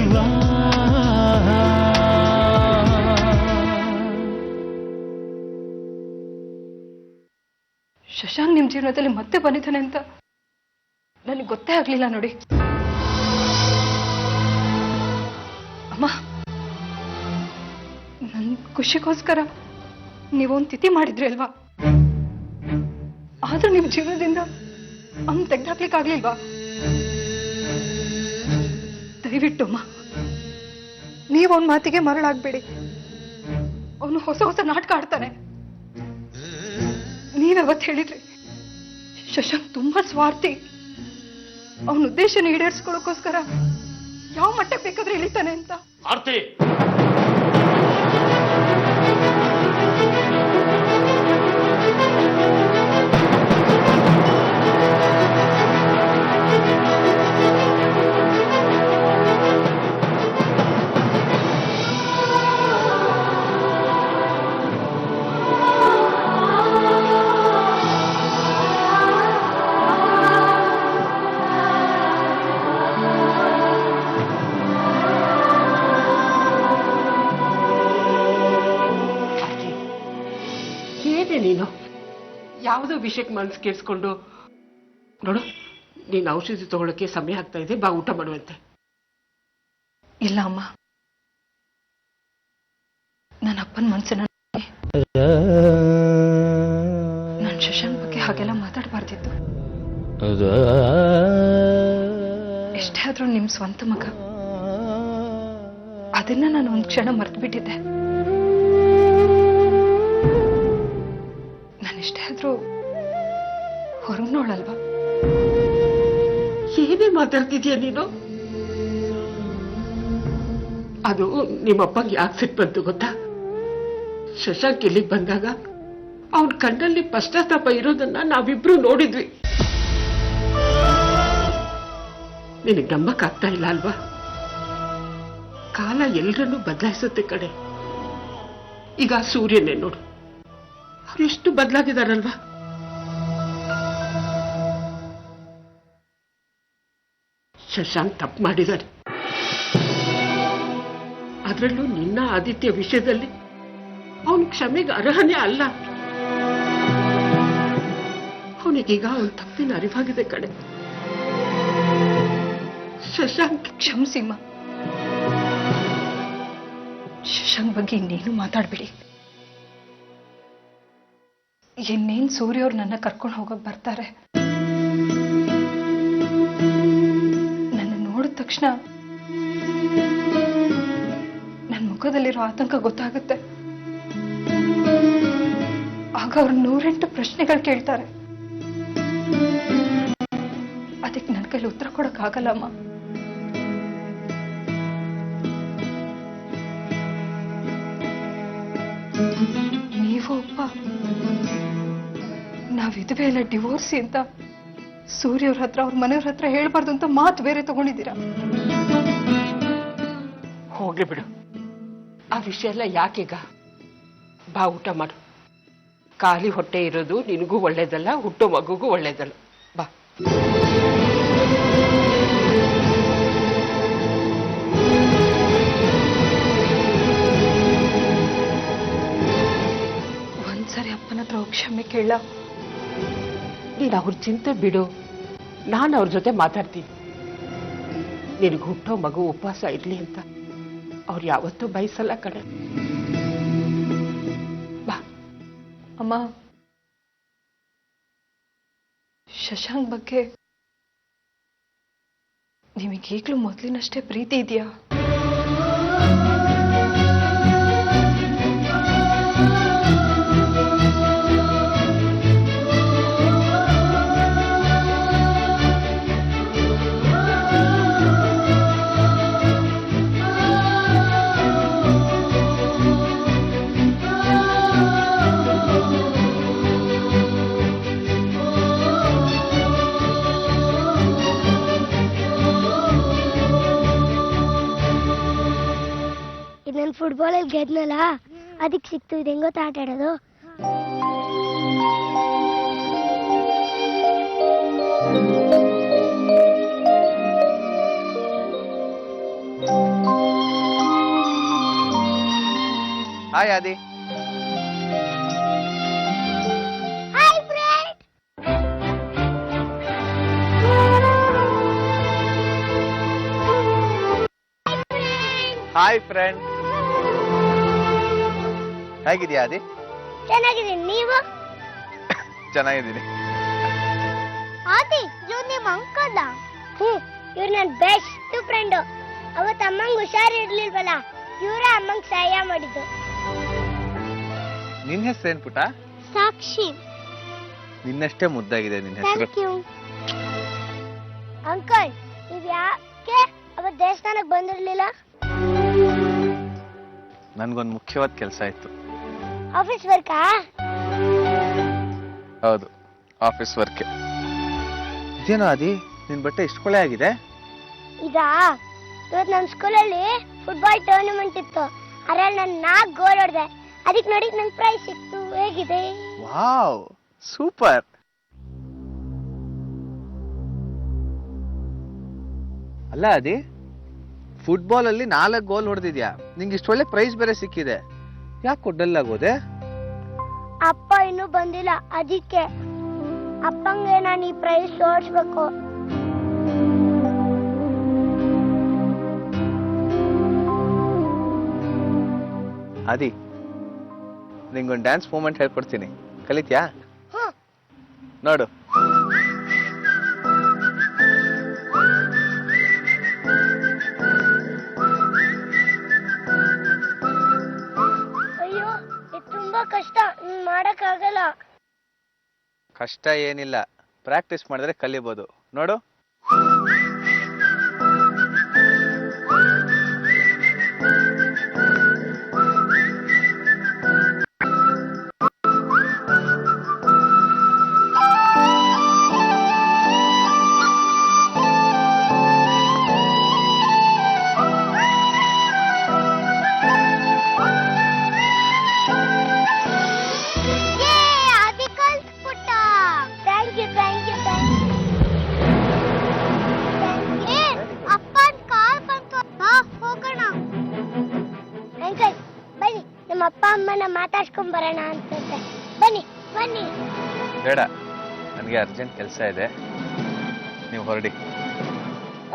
ಇಲ್ವಾ? ಶಶಾಂಕ್ ನಿಮ್ ಜೀವನದಲ್ಲಿ ಮತ್ತೆ ಬಂದಿದ್ದಾನೆ ಅಂತ ನನಗೆ ಗೊತ್ತೇ ಆಗ್ಲಿಲ್ಲ ನೋಡಿ. ಅಮ್ಮ, ನನ್ ಖುಷಿಗೋಸ್ಕರ ನೀವೊಂದು ತಿಥಿ ಮಾಡಿದ್ರಿ ಅಲ್ವಾ? ಆದ್ರೂ ನಿಮ್ ಜೀವನದಿಂದ ಅವ್ನು ತೆಗ್ದಾಕ್ಲಿಕ್ಕಾಗ್ಲಿಲ್ವಾ? ದಯವಿಟ್ಟು ಅಮ್ಮ, ನೀವೊಂದ್ ಮಾತಿಗೆ ಮರಳಾಗ್ಬೇಡಿ. ಅವನು ಹೊಸ ಹೊಸ ನಾಟಕ ಆಡ್ತಾನೆ. ನೀವ್ಯಾವತ್ತು ಹೇಳಿದ್ರಿ ಶಶಾಂಕ್ ತುಂಬಾ ಸ್ವಾರ್ಥಿ, ಅವನ ಉದ್ದೇಶನ ಈಡೇರಿಸ್ಕೊಳ್ಳೋಕೋಸ್ಕರ ಯಾವ ಮಟ್ಟಕ್ಕೆ ಬೇಕಾದ್ರೆ ಇಳಿತಾನೆ ಅಂತ. ಆರ್ತಿ, ನೀನು ಯಾವುದೋ ವಿಷಯಕ್ಕೆ ಮನಸ್ಸು ಕೇಳಿಸ್ಕೊಂಡು ನೋಡು, ನೀನು ಔಷಧಿ ತಗೊಳ್ಳೋಕೆ ಸಮಯ ಆಗ್ತಾ ಇದೆ, ಬಾ ಊಟ ಮಾಡುವಂತೆ. ಇಲ್ಲ ಅಮ್ಮ, ನನ್ನ ಅಪ್ಪನ ಮನಸ್ಸನ್ನ ನಾನು ಶಶಾಂಕ್ ಬಗ್ಗೆ ಹಾಗೆಲ್ಲ ಮಾತಾಡಬಾರ್ದಿತ್ತು. ಎಷ್ಟೇ ಆದ್ರೂ ನಿಮ್ ಸ್ವಂತ ಮಗ, ಅದನ್ನ ನಾನು ಒಂದ್ ಕ್ಷಣ ಮರ್ತು ಬಿಟ್ಟಿದ್ದೆ. ನಾನಿಷ್ಟೇ ಆದ್ರೂ ಹೊರಗ್ನೋಳಲ್ವಾ? ಏನೇ ಮಾತಾಡ್ತಿದ್ಯಾ ನೀನು? ಅದು ನಿಮ್ಮಪ್ಪಂಗೆ ಯಾಕೆ ಸಿಟ್ಟು ಬಂತು ಗೊತ್ತಾ? ಶಶಾಂಕ್ ಇಲ್ಲಿಗೆ ಬಂದಾಗ ಅವನ ಕಣ್ಣಲ್ಲಿ ಪಶ್ಚಾತ್ತಾಪ ಇರೋದನ್ನ ನಾವಿಬ್ರು ನೋಡಿದ್ವಿ. ನಿನಗೆ ನಂಬಕ್ಕಾಗ್ತಾ ಇಲ್ಲ ಅಲ್ವಾ? ಕಾಲ ಎಲ್ಲರನ್ನೂ ಬದಲಾಯಿಸುತ್ತೆ ಕಡೆ. ಈಗ ಸೂರ್ಯನೇ ನೋಡು, ಎಷ್ಟು ಬದಲಾಗಿದಾರಲ್ವಾ? ಶಶಾಂಕ್ ತಪ್ಪು ಮಾಡಿದ್ದಾರೆ. ಅದರಲ್ಲೂ ನಿನ್ನ ಆದಿತ್ಯ ವಿಷಯದಲ್ಲಿ ಅವನ ಕ್ಷಮೆಗೆ ಅರ್ಹನೇ ಅಲ್ಲ. ಅವನಿಗೀಗ ಅವನ ತಪ್ಪಿನ ಅರಿವಾಗಿದೆ ಕಡೆ. ಶಶಾಂಕ್ ಕ್ಷಮಿಸಿಮ್ಮ. ಶಶಾಂಕ್ ಬಗ್ಗೆ ಇನ್ನೇನು ಮಾತಾಡ್ಬಿಡಿ. ಇನ್ನೇನ್ ಸೂರ್ಯ ಅವ್ರು ನನ್ನ ಕರ್ಕೊಂಡು ಹೋಗಕ್ ಬರ್ತಾರೆ. ನನ್ನ ನೋಡಿದ ತಕ್ಷಣ ನನ್ನ ಮುಖದಲ್ಲಿರೋ ಆತಂಕ ಗೊತ್ತಾಗುತ್ತೆ. ಆಗ ಅವ್ರು 108 ಪ್ರಶ್ನೆಗಳು ಕೇಳ್ತಾರೆ. ಅದಕ್ಕೆ ನನ್ನ ಕೈಲಿ ಉತ್ತರ ಕೊಡಕ್ ಆಗಲ್ಲಮ್ಮ. ನೀವು ಅಪ್ಪ ನಾವಿದುವೆ ಎಲ್ಲ ಡಿವೋರ್ಸಿ ಅಂತ ಸೂರ್ಯವ್ರ ಹತ್ರ ಅವ್ರ ಮನೆಯವ್ರ ಹತ್ರ ಹೇಳ್ಬಾರ್ದು ಅಂತ ಮಾತು ಬೇರೆ ತಗೊಂಡಿದ್ದೀರಾ. ಹೋಗ್ಲಿ ಬಿಡು, ಆ ವಿಷಯ ಎಲ್ಲ ಯಾಕೀಗ? ಬಾ ಊಟ ಮಾಡು. ಖಾಲಿ ಹೊಟ್ಟೆ ಇರೋದು ನಿನಗೂ ಒಳ್ಳೇದಲ್ಲ, ಹುಟ್ಟೋ ಮಗುಗೂ ಒಳ್ಳೇದಲ್ಲ. ಬಾ. ಒಂದ್ಸರಿ ಅಪ್ಪನ ಹತ್ರ ಕ್ಷಮೆ ಕೇಳ. ನೀನು ಅವ್ರ ಚಿಂತೆ ಬಿಡು, ನಾನು ಅವ್ರ ಜೊತೆ ಮಾತಾಡ್ತೀನಿ. ನಿನಗೆ ಹುಟ್ಟೋ ಮಗು ಉಪವಾಸ ಇರ್ಲಿ ಅಂತ ಅವ್ರು ಯಾವತ್ತೂ ಬಯಸಲ್ಲ ಕಡೆ. ಬಾ. ಅಮ್ಮ, ಶಶಾಂಕ್ ಬಗ್ಗೆ ನಿಮಗೀಗ್ಲೂ ಮೊದಲಿನಷ್ಟೇ ಪ್ರೀತಿ ಇದೆಯಾ? ನಾನು ಫುಟ್ಬಾಲಲ್ಲಿ ಗೆದ್ನಲ್ಲ, ಅದಕ್ಕೆ ಸಿಕ್ತು. ಇದು ಹೆಂಗೊತ್ತ ಆಟ ಆಡೋದು? ಹಾಯ್ ಆದಿ. Hi friend. Hi friend. ಹೇಗಿದ್ಯಾ ಆದಿ? ಚೆನ್ನಾಗಿದ್ದೀನಿ, ನೀವು? ಚೆನ್ನಾಗಿದ್ದೀನಿ. ಆದಿ, ಇವ್ರು ನಿಮ್ಮ ಅಂಕಲ್? ಇವ್ರು ನನ್ನ ಬೆಸ್ಟ್ ಫ್ರೆಂಡು. ಅವತ್ತು ಅಮ್ಮಂಗ್ ಹುಷಾರಿರ್ಲಿಲ್ವಲ್ಲ, ಇವರೇ ಅಮ್ಮಂಗ್ ಸಹಾಯ ಮಾಡಿದ್ದು. ನಿನ್ನ ಹೆಸರು ಏನ್ ಪುಟ? ಸಾಕ್ಷಿ. ನಿನ್ನಷ್ಟೇ ಮುದ್ದಾಗಿದೆ ನಿನ್ನ ಹೆಸರು. Thank you uncle. ನೀವ್ ಯಾಕೆ ಅವತ್ತು ದೇವಸ್ಥಾನಕ್ಕೆ ಬಂದಿರ್ಲಿಲ್ಲ? ನನ್ಗೊಂದು ಮುಖ್ಯವಾದ ಕೆಲಸ ಇತ್ತು. ಆಫೀಸ್ ವರ್ಕಾ? ಹೌದು, ಆಫೀಸ್ ವರ್ಕ್. ಇದೇನೋ ಆದಿ, ನಿನ್ ಬಟ್ಟೆ ಇಷ್ಟು ಕೊಳೆ ಆಗಿದೆ? ಇದಾ, ಇವತ್ತು ನಮ್ಮ ಸ್ಕೂಲಲ್ಲಿ ಫುಟ್ಬಾಲ್ ಟೂರ್ನಮೆಂಟ್ ಇತ್ತು. ಅದ್ರಲ್ಲಿ ನಾನು 4 ಗೋಲ್ ಹೊಡೆದೆ. ಅದಕ್ಕೆ ನೋಡಿ ನಂಗೆ ಪ್ರೈಸ್ ಸಿಕ್ತು. ಹೇಗಿದೆ? Wow, super. ಅಲ್ಲ ಆದಿ, ಫುಟ್ಬಾಲ್ ಅಲ್ಲಿ 4 ಗೋಲ್ ಹೊಡೆದಿದ್ಯಾ, ನಿಂಗೆ ಇಷ್ಟು ಒಳ್ಳೆ ಪ್ರೈಸ್ ಬೇರೆ ಸಿಕ್ಕಿದೆ. ಯಾಕೆ ಕೊಡ್ಡಲ್ಲ ಆಗೋದೆ? ಅಪ್ಪ ಇನ್ನೂ ಬಂದಿಲ್ಲ, ಅದಕ್ಕೆ ಅಪ್ಪಂಗೆ ನಾನು ಈ ಪ್ರೈಸ್ ತೋರಿಸ್ಬೇಕು. ಆದಿ, ನಿಂಗೊಂದು ಡ್ಯಾನ್ಸ್ ಮೂಮೆಂಟ್ ಹೇಳ್ಕೊಡ್ತೀನಿ, ಕಲಿತ್ಯಾ? ನೋಡು. ಅಯ್ಯೋ, ಇದು ತುಂಬಾ ಕಷ್ಟ, ಮಾಡಕ್ಕಾಗಲ್ಲ. ಕಷ್ಟ ಏನಿಲ್ಲ, ಪ್ರಾಕ್ಟೀಸ್ ಮಾಡಿದ್ರೆ ಕಲಿಬಹುದು. ನೋಡು. ಅಪ್ಪ ಅಮ್ಮನ ಮಾತಾಡ್ಸ್ಕೊಂಡ್ ಬರೋಣ ಅನ್ಸುತ್ತೆ. ಬನ್ನಿ ಬನ್ನಿ. ಬೇಡ, ನನಗೆ ಅರ್ಜೆಂಟ್ ಕೆಲಸ ಇದೆ, ನೀವು ಹೊರಡಿ.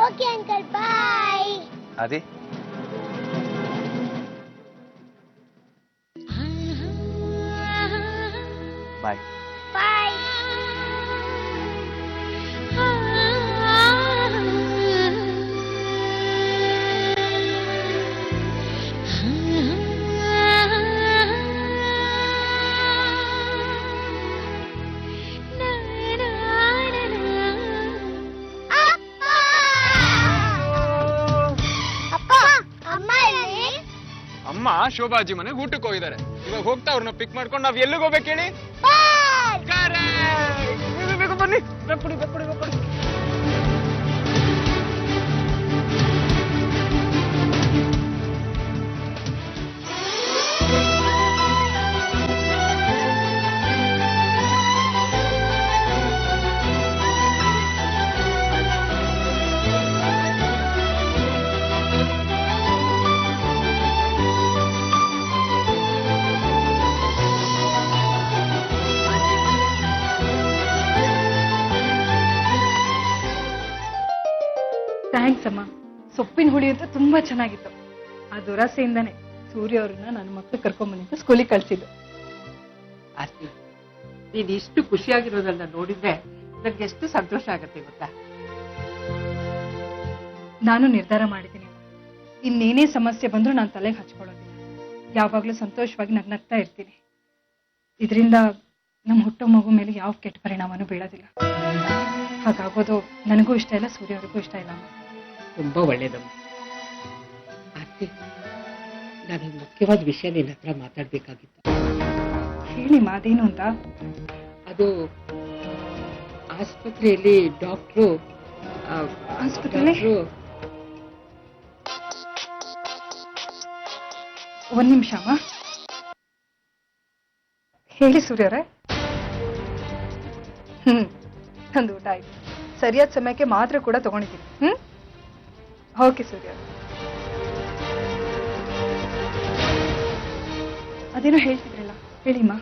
ಓಕೆ ಅಂಕಲ್, ಬಾಯ್. ಆದಿ, ಬಾಯ್. ಬಾಯ್. ಅಮ್ಮ ಶೋಭಾಜಿ ಮನೆಗೆ ಊಟಕ್ಕೆ ಹೋಗಿದ್ದಾರೆ. ಇವಾಗ ಹೋಗ್ತಾ ಅವ್ರನ್ನ ಪಿಕ್ ಮಾಡ್ಕೊಂಡು ನಾವ್ ಎಲ್ಲಿಗೆ ಹೋಗ್ಬೇಕು ಹೇಳಿ? ಬನ್ನಿ, ಬೆಪ್ಪುಡಿ ಬೆಪ್ಪುಡಿ ಬೆಪ್ಪುಡಿ. ಥ್ಯಾಂಕ್ಸ್ ಅಮ್ಮ. ಸೊಪ್ಪಿನ ಹುಳಿ ಅಂತ ತುಂಬಾ ಚೆನ್ನಾಗಿತ್ತು. ಆ ದುರಾಸೆಯಿಂದಾನೆ ಸೂರ್ಯ ಅವ್ರನ್ನ ನನ್ನ ಮಕ್ಳು ಕರ್ಕೊಂಡ್ಬಂದಿದ್ದು ಸ್ಕೂಲಿಗೆ ಕಳ್ಸಿದ್ದು. ಆರ್ತಿ, ನೀನ್ ಇಷ್ಟು ಖುಷಿಯಾಗಿರೋದನ್ನ ನೋಡಿದ್ರೆ ನನ್ಗೆ ಎಷ್ಟು ಸಂತೋಷ ಆಗತ್ತೆ ಗೊತ್ತಾ? ನಾನು ನಿರ್ಧಾರ ಮಾಡಿದ್ದೀನಿ ಅಮ್ಮ. ಇನ್ನೇನೇ ಸಮಸ್ಯೆ ಬಂದ್ರೂ ನಾನು ತಲೆಗೆ ಹಚ್ಕೊಳ್ಳೋದಿಲ್ಲ. ಯಾವಾಗ್ಲೂ ಸಂತೋಷವಾಗಿ ನಗ್ನಗ್ತಾ ಇರ್ತೀನಿ. ಇದರಿಂದ ನಮ್ಮ ಹುಟ್ಟೋ ಮಗು ಮೇಲೆ ಯಾವ ಕೆಟ್ಟ ಪರಿಣಾಮನೂ ಬೀಳೋದಿಲ್ಲ. ಹಾಗಾಗೋದು ನನಗೂ ಇಷ್ಟ ಇಲ್ಲ, ಸೂರ್ಯ ಅವ್ರಿಗೂ ಇಷ್ಟ ಇಲ್ಲ ಅಮ್ಮ. ತುಂಬಾ ಒಳ್ಳೇದಮ್ಮ. ಆರ್ತಿ, ನಾನೊಂದು ಮುಖ್ಯವಾದ ವಿಷಯ ನಿನ್ನ ಹತ್ರ ಮಾತಾಡ್ಬೇಕಾಗಿತ್ತು. ಹೇಳಿ ಮಾದೇನು ಅಂತ. ಅದು ಆಸ್ಪತ್ರೆಯಲ್ಲಿ ಡಾಕ್ಟ್ರು ಆಸ್ಪತ್ರೆಯಲ್ಲಿ ಒಂದ್ ನಿಮಿಷ ಅಮ್ಮ. ಹೇಳಿ ಸೂರ್ಯರೇ. ನಂದು ಊಟ ಆಯ್ತು. ಸರಿಯಾದ ಸಮಯಕ್ಕೆ ಮಾತ್ರೆ ಕೂಡ ತಗೊಂಡಿದ್ದೀನಿ. ಓಕೆ ಸೂರ್ಯ. ಅದೇನೋ ಹೇಳ್ತಿದ್ರಲ್ಲ, ಹೇಳಿಮ್ಮ.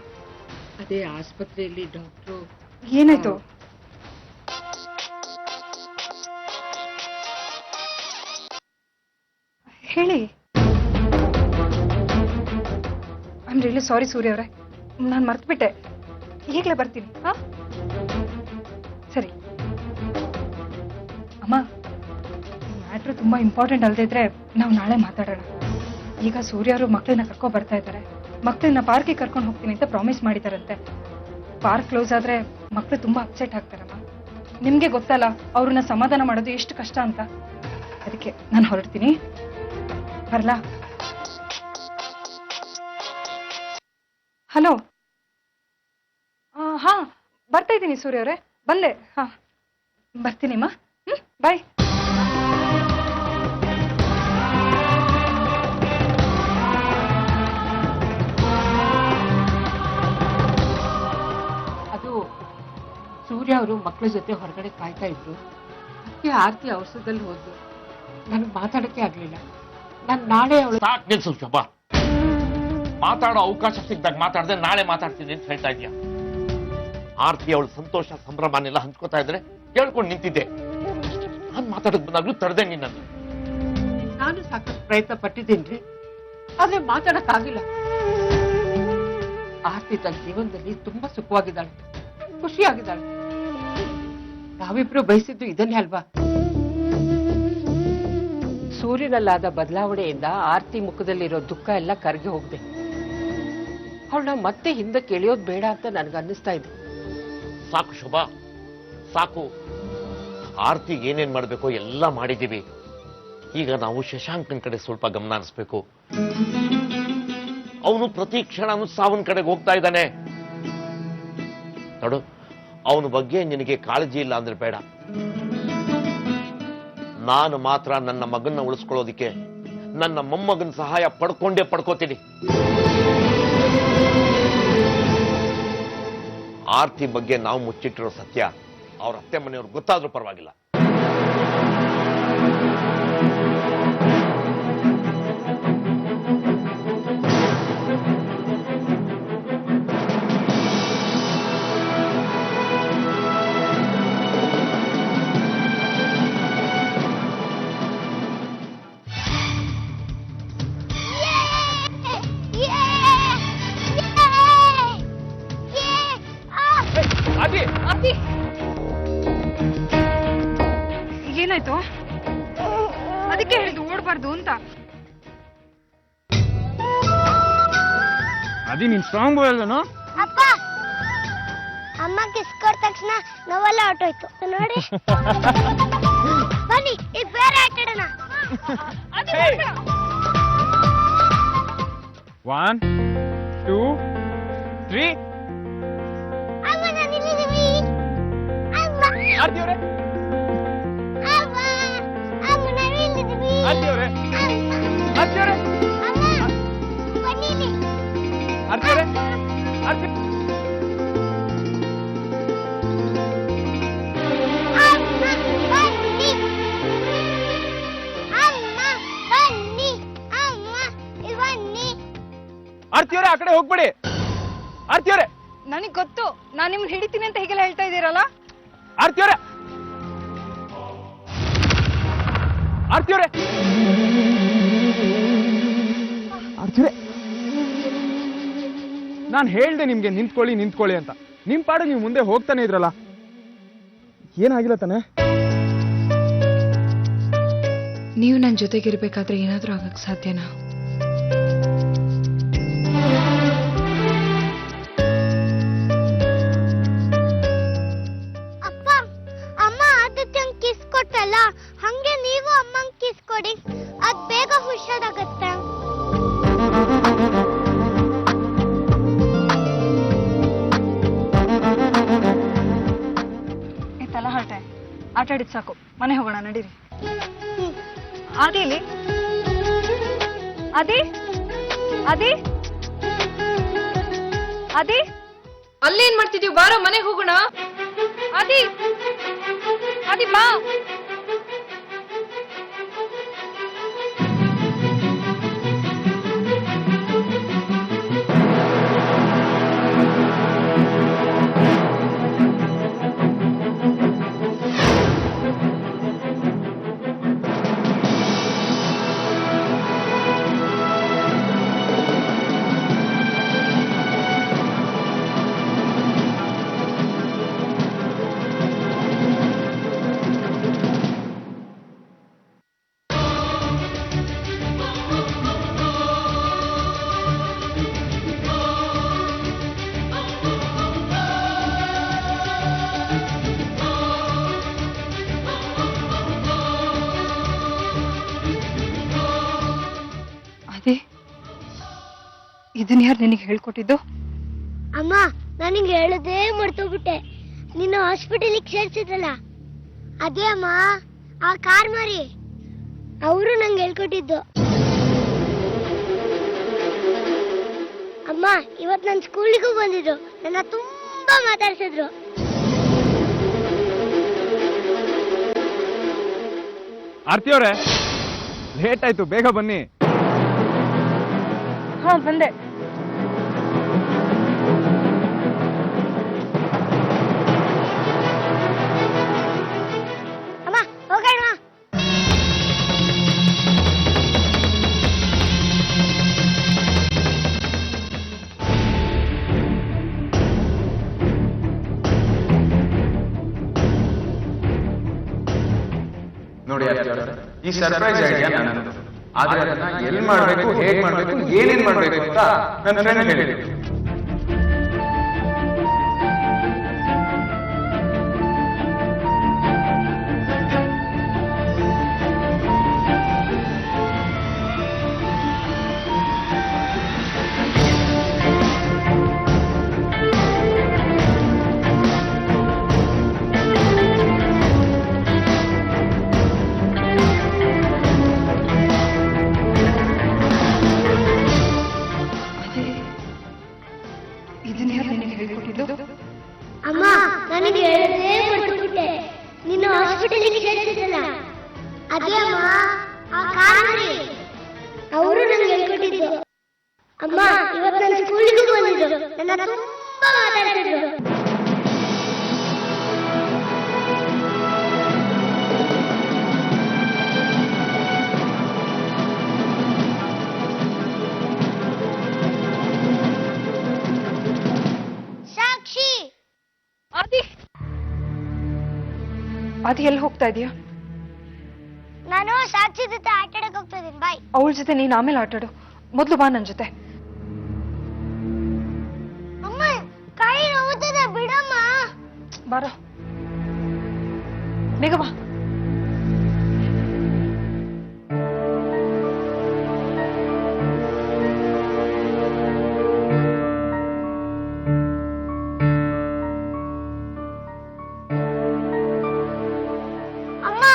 ಅದೇ ಆಸ್ಪತ್ರೆಯಲ್ಲಿ ಡಾಕ್ಟ್ರು ಏನಾಯ್ತು? ಹೇಳಿ. ಐ ಆಮ್ ರಿಯಲಿ ಸಾರಿ ಸೂರ್ಯ ಅವರೇ, ನಾನು ಮರ್ತ್ಬಿಟ್ಟೆ. ಈಗಲೇ ಬರ್ತೀನಿ. ಹಾ ಸರಿ. ಅಮ್ಮ, ಮ್ಯಾಟ್ರ್ ತುಂಬಾ ಇಂಪಾರ್ಟೆಂಟ್ ಅಲ್ದಿದ್ರೆ ನಾವು ನಾಳೆ ಮಾತಾಡೋಣ. ಈಗ ಸೂರ್ಯ ಅವರು ಮಕ್ಕಳನ್ನ ಕರ್ಕೊ ಬರ್ತಾ ಇದ್ದಾರೆ. ಮಕ್ಕಳನ್ನ ಪಾರ್ಕಿಗೆ ಕರ್ಕೊಂಡು ಹೋಗ್ತೀನಿ ಅಂತ ಪ್ರಾಮಿಸ್ ಮಾಡಿದಾರಂತೆ. ಪಾರ್ಕ್ ಕ್ಲೋಸ್ ಆದ್ರೆ ಮಕ್ಕಳು ತುಂಬಾ ಅಪ್ಸೆಟ್ ಆಗ್ತಾರಮ್ಮ. ನಿಮ್ಗೆ ಗೊತ್ತಲ್ಲ ಅವ್ರನ್ನ ಸಮಾಧಾನ ಮಾಡೋದು ಎಷ್ಟು ಕಷ್ಟ ಅಂತ. ಅದಕ್ಕೆ ನಾನು ಹೊರಡ್ತೀನಿ. ಬರ್ಲಾ? ಹಲೋ. ಹಾ, ಬರ್ತಾ ಇದ್ದೀನಿ ಸೂರ್ಯ ಅವರೇ, ಬಂದೆ. ಹಾ, ಬರ್ತೀನಿಮ್ಮ. ಬಾಯ್. ಅದು ಸೂರ್ಯ ಅವರು ಮಕ್ಕಳ ಜೊತೆ ಹೊರಗಡೆ ಕಾಯ್ತಾ ಇದ್ರು. ಅದಕ್ಕೆ ಆರ್ತಿ ಔಷಧದಲ್ಲಿ ಹೋದ್ರು. ನನಗೆ ಮಾತಾಡಕ್ಕೆ ಆಗ್ಲಿಲ್ಲ. ನಾನು ನಾಳೆ ಅವಳು ಸಾಕ್ ನಿಲ್ಸು ಶೋಭಾ. ಮಾತಾಡೋ ಅವಕಾಶ ಸಿಕ್ಕಿದಾಗ ಮಾತಾಡದೆ ನಾಳೆ ಮಾತಾಡ್ತೀನಿ ಅಂತ ಹೇಳ್ತಾ ಇದೀಯ. ಆರ್ತಿ ಅವಳು ಸಂತೋಷ ಸಂಭ್ರಮನೆಲ್ಲ ಹಂಚ್ಕೋತಾ ಇದ್ರೆ ಕೇಳ್ಕೊಂಡು ನಿಂತಿದ್ದೆ. ನಾನ್ ಮಾತಾಡಕ್ ಬಂದಾಗ್ಲೂ ತಡೆದೆ ನಿನ್ನನ್ನು. ನಾನು ಸಾಕಷ್ಟು ಪ್ರಯತ್ನ ಪಟ್ಟಿದ್ದೀನಿ, ಆದ್ರೆ ಮಾತಾಡಕ್ ಆಗಿಲ್ಲ. ಆರ್ತಿ ತನ್ನ ಜೀವನದಲ್ಲಿ ತುಂಬಾ ಸುಖವಾಗಿದ್ದಾಳೆ, ಖುಷಿಯಾಗಿದ್ದಾಳೆ. ನಾವಿಬ್ರು ಬಯಸಿದ್ದು ಇದನ್ನೇ ಅಲ್ವಾ? ಸೂರ್ಯನಲ್ಲಾದ ಬದಲಾವಣೆಯಿಂದ ಆರ್ತಿ ಮುಖದಲ್ಲಿರೋ ದುಃಖ ಎಲ್ಲ ಕರಗಿ ಹೋಗ್ಬೇಕು. ಅವಳನ್ನ ಮತ್ತೆ ಹಿಂದಕ್ಕೆ ಎಳೆಯೋದು ಬೇಡ ಅಂತ ನನ್ಗನ್ನಿಸ್ತಾ ಇದೆ. ಸಾಕು ಶೋಭಾ, ಸಾಕು. ಆರ್ತಿಗೆ ಏನೇನ್ ಮಾಡ್ಬೇಕೋ ಎಲ್ಲ ಮಾಡಿದೀವಿ. ಈಗ ನಾವು ಶಶಾಂಕನ್ ಕಡೆ ಸ್ವಲ್ಪ ಗಮನ ಹರಿಸ್ಬೇಕು. ಅವನು ಪ್ರತಿ ಕ್ಷಣನೂ ಸಾವನ್ ಕಡೆಗೆ ಹೋಗ್ತಾ ಇದ್ದಾನೆ. ನೋಡು, ಅವನ ಬಗ್ಗೆ ನಿನಗೆ ಕಾಳಜಿ ಇಲ್ಲ ಅಂದ್ರೆ ಬೇಡ. ನಾನು ಮಾತ್ರ ನನ್ನ ಮಗನ್ನ ಉಳಿಸ್ಕೊಳ್ಳೋದಿಕ್ಕೆ ನನ್ನ ಮೊಮ್ಮಗನ ಸಹಾಯ ಪಡ್ಕೋತೀನಿ. ಆರ್ತಿ ಬಗ್ಗೆ ನಾವು ಮುಚ್ಚಿಟ್ಟಿರೋ ಸತ್ಯ ಅವ್ರ ಅತ್ತೆ ಮನೆಯವ್ರಿಗೆ ಗೊತ್ತಾದ್ರೂ ಪರವಾಗಿಲ್ಲ. ಏನಾಯ್ತು? ಅದಕ್ಕೆ ಹೇಳಿದ್ದು ಓಡ್ಬಾರ್ದು ಅಂತ. ಅದಿ ನೀನ್ ಸ್ಟ್ರಾಂಗ್ ಬಾಯ್ ಅಲ್ವೇನೋ? ಅಪ್ಪ, ಅಮ್ಮ ಕಿಸ್ ಕೊಟ್ಟ ತಕ್ಷಣ ನೋವೆಲ್ಲ ಹೊರಟೋಯ್ತು ನೋಡಿ. ಬನ್ನಿ ಈಗ ಬೇರೆ ಆಟ ಆಡೋಣ. 1 2 3. ಅಮ್ಮ ನಾನು ಇಲ್ಲಿದ್ದೀವಿ. ಅಮ್ಮ ಆರ್ತಿ ಅವರೇ, ಅಮ್ಮ ಅಮ್ಮ ನಾನು ಇಲ್ಲಿದ್ದೀವಿ. ಆರ್ತಿ ಅವರೇ, ಆರ್ತಿ ಅವರೇ, ಅಮ್ಮ ಬನ್ನಿ ಇಲ್ಲಿ. ಆರ್ತಿ ಅವರೇ, ಆರ್ತಿ. ಅಮ್ಮ ಬನ್ನಿ. ಅಮ್ಮ ಬನ್ನಿ. ಅಮ್ಮ ಇಲ್ಲಿ ಬನ್ನಿ. ಆರ್ತಿ ಅವರೇ, ಆ ಕಡೆ ಹೋಗ್ಬೇಡಿ. ಆರ್ತಿ ಅವರೇ, ನನಗ್ ಗೊತ್ತು, ನಾನ್ ನಿಮ್ನ ಹಿಡಿತೀನಿ ಅಂತ ಹೀಗೆಲ್ಲ ಹೇಳ್ತಾ ಇದ್ದೀರಲ್ಲ. ಆರ್ತಿ ಅವರೇ, ಆರ್ತಿ ಅವರೇ, ಆರ್ತಿ ಅವರೇ, ನಾನು ಹೇಳ್ದೆ ನಿಮ್ಗೆ ನಿಂತ್ಕೊಳ್ಳಿ ಅಂತ. ನಿಮ್ ಪಾಡು ನೀವು ಮುಂದೆ ಹೋಗ್ತಾನೆ ಇದ್ರಲ್ಲ, ಏನಾಗಿಲ್ಲ ತಾನೆ? ನೀವು ನನ್ನ ಜೊತೆಗಿರ್ಬೇಕಾದ್ರೆ ಏನಾದ್ರೂ ಆಗಕ್ ಸಾಧ್ಯನಾ? ಅಪ್ಪ, ಅಮ್ಮ ಆದಿತ್ಯಂಗ್ ಕಿಸ್ ಕೊಟ್ಟಲ್ಲ, ಹಂಗೆ ನೀವು ಅಮ್ಮಂಗ್ ಕಿಸ್ ಕೊಡಿ. ಅದ್ ಬೇಗ ಹುಷಾರಾಗತ್ತೆ. ಈ ತಲೆ ಹರಟೆ ಆಟ ಆಡಿದ್ ಸಾಕು, ಮನೆ ಹೋಗೋಣ ನಡೀರಿ. ಆದಿ ಇಲ್ಲಿ, ಆದಿ ಆದಿ ಆದಿ, ಅಲ್ಲೇನ್ ಮಾಡ್ತಿದೀವಿ? ಬಾರೋ ಮನೆಗೆ ಹೋಗೋಣ. ಆದಿ ಆದಿ ಬಾ. ಅದೇ ಇದನ್ನ ಯಾರು ನಿನಗೆ ಹೇಳ್ಕೊಟ್ಟಿದ್ದು? ಅಮ್ಮ ನನಗೆ ಹೇಳೋದೇ ಮರ್ತೋಗ್ಬಿಟ್ಟೆ. ನಿನ್ನ ಹಾಸ್ಪಿಟಲಿಗೆ ಸೇರ್ಸಿದ್ರಲ್ಲ ಅದೇ ಅಮ್ಮ, ಆ ಕಾರ್ ಮಾರಿ ಅವರು ನಂಗೆ ಹೇಳ್ಕೊಟ್ಟಿದ್ದು. ಅಮ್ಮ ಇವತ್ತು ನನ್ನ ಸ್ಕೂಲಿಗೂ ಬಂದಿದ್ರು, ನನ್ನ ತುಂಬಾ ಮಾತಾಡ್ಸಿದ್ರು. ಆರ್ತಿ ಅವರೇ, ಲೇಟ್ ಆಯ್ತು, ಬೇಗ ಬನ್ನಿ. ಹಾ ಬಂದೆ. ಅಮ್ಮ ಹೋಗೋಣ. ನೋಡಿ ಆರ್ತಿ ಅವರೇ, ಈ ಸರ್ಪ್ರೈಸ್ ಐಡಿಯಾ ನನ್ನದು. ಆದ್ರೆ ಅದನ್ನ ಎಲ್ಲಿ ಮಾಡ್ಬೇಕು, ಹೇಗ್ ಮಾಡ್ಬೇಕು, ಏನೇನ್ ಮಾಡ್ಬೇಕು ಅಂತ ನನ್ನ ಫ್ರೆಂಡ್ ಹೇಳಿದ್ರು. ಇದನ್ನ ಯಾರು ನಿನಗೆ ಹೇಳ್ಕೊಟ್ಟಿದ್ದು? ಅಮ್ಮ ನನಗೆ ಹೇಳೋದೇ ಮರ್ತೋಗ್ಬಿಟ್ಟೆ. ನಿನ್ನ ಹಾಸ್ಪಿಟಲಿಗೆ ಸೇರ್ಸಿದ್ರಲ್ಲ ಅದೇ ಅಮ್ಮ, ಆ ಕಾರ್ ಮಾರಿ ಅವರು ನಂಗೆ ಹೇಳ್ಕೊಟ್ಟಿದ್ದು. ಅಮ್ಮ ಇವತ್ತು ನನ್ನ ಸ್ಕೂಲಿಗೂ ಬಂದಿದ್ರು, ನನ್ನ ತುಂಬಾ ಮಾತಾಡ್ತಿದ್ರು. ಸಾಕ್ಷಿ, ಅದು ಎಲ್ಲಿ ಹೋಗ್ತಾ ಇದೀಯಾ? ನಾನು ಸಾಕ್ಷಿ ಜೊತೆ ಆಟ ಆಡಕ್ ಹೋಗ್ತಾ ಇದೀನಿ. ಬಾಯ್. ಅವಳ ಜೊತೆ ನೀನ್ ಆಮೇಲೆ ಆಟಾಡು, ಮೊದ್ಲು ಬಾ ನನ್ ಜೊತೆ. ಅಮ್ಮ ಕೈ ನೋವುತ್ತದೆ, ಬಿಡಮ್ಮ. ಬಾರ, ಬೇಗ ಬಾ. ಅಮ್ಮ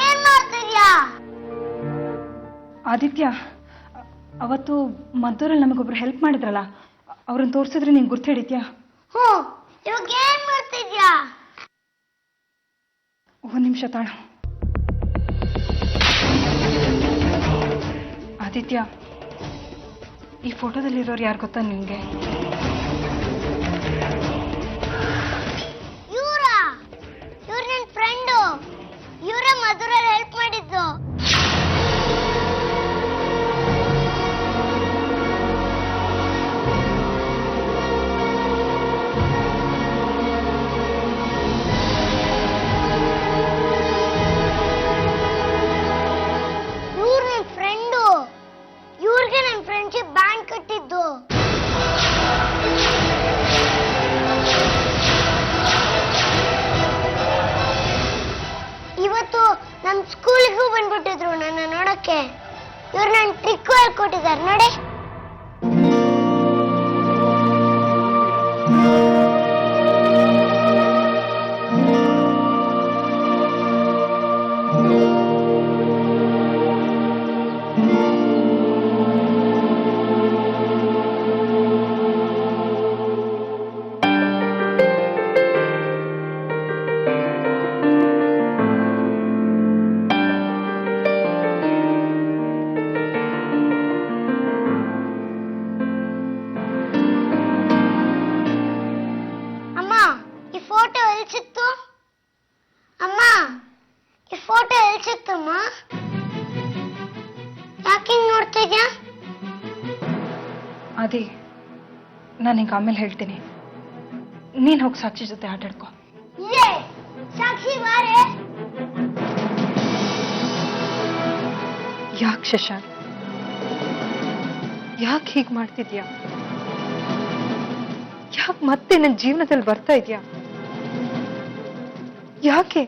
ಏನ್ ಮಾಡ್ತಿದ್ಯಾ? ಆದಿತ್ಯ, ಅವತ್ತು ಮದ್ದೂರಲ್ಲಿ ನಮಗೊಬ್ರು ಹೆಲ್ಪ್ ಮಾಡಿದ್ರಲ್ಲ, ಅವ್ರನ್ನ ತೋರಿಸಿದ್ರೆ ನೀನ್ ಗುರ್ತು ಹಿಡಿತ್ಯಾ? ಹ್ಞೂ, ಇವಾಗ ಏನ್ ಮಾಡ್ತಿದ್ಯಾ? ಒಂದ್ ನಿಮಿಷ ತಾಳು. ಆದಿತ್ಯ, ಈ ಫೋಟೋದಲ್ಲಿರೋರು ಯಾರು ಗೊತ್ತಾ ನಿನ್ಗೆ? ಇವ್ರ ನನ್ನ ಫ್ರೆಂಡು, ಇವರ ಮಧುರಲ್ಲಿ ಹೆಲ್ಪ್ ಮಾಡಿದ್ದು. ಇವ್ರು ನನ್ನ ಫ್ರೆಂಡು, ಇವ್ರಿಗೆ ನನ್ನ ಫ್ರೆಂಡ್ಶಿಪ್ ಬ್ಯಾಂಡ್ ಕಟ್ಟಿದ್ದು. ಇವತ್ತು ನಮ್ ಸ್ಕೂಲ್ಗೂ ಬಂದ್ಬಿಟ್ಟಿದ್ರು ನನ್ನ ನೋಡಕ್ಕೆ. ಇವ್ರು ನನ್ನ ಟ್ರಿಕ್ ಹೇಳ್ಕೊಟ್ಟಿದ್ದಾರೆ ನೋಡಿ. ಅಮ್ಮ ಈ ಫೋಟೋ ಎಲ್ಲಿ ಸಿಕ್ತು? ಅಮ್ಮ ಈ ಫೋಟೋ ಎಲ್ಲಿ ಸಿಕ್ತಮ್ಮ? ಯಾಕೆ ಹಿಂಗ್ ನೋಡ್ತಾ ಇದ್ಯಾ? ಅದೇ ನಾನು ನಿಂಗೆ ಆಮೇಲೆ ಹೇಳ್ತೀನಿ. ನೀನ್ ಹೋಗಿ ಸಾಕ್ಷಿ ಜೊತೆ ಆಟಾಡ್ಕೊ. ಇಲ್ಲೇ ಸಾಕ್ಷಿ ಬಾರೆ. ಯಾಕೆ ಶಶಾಂಕ್, ಯಾಕೆ ಹೀಗೆ ಮಾಡ್ತಿದ್ಯಾ? ಯಾಕೆ ಮತ್ತೆ ನನ್ನ ಜೀವನದಲ್ಲಿ ಬರ್ತಾ ಇದೆಯಾ? ಯಾಕೆ?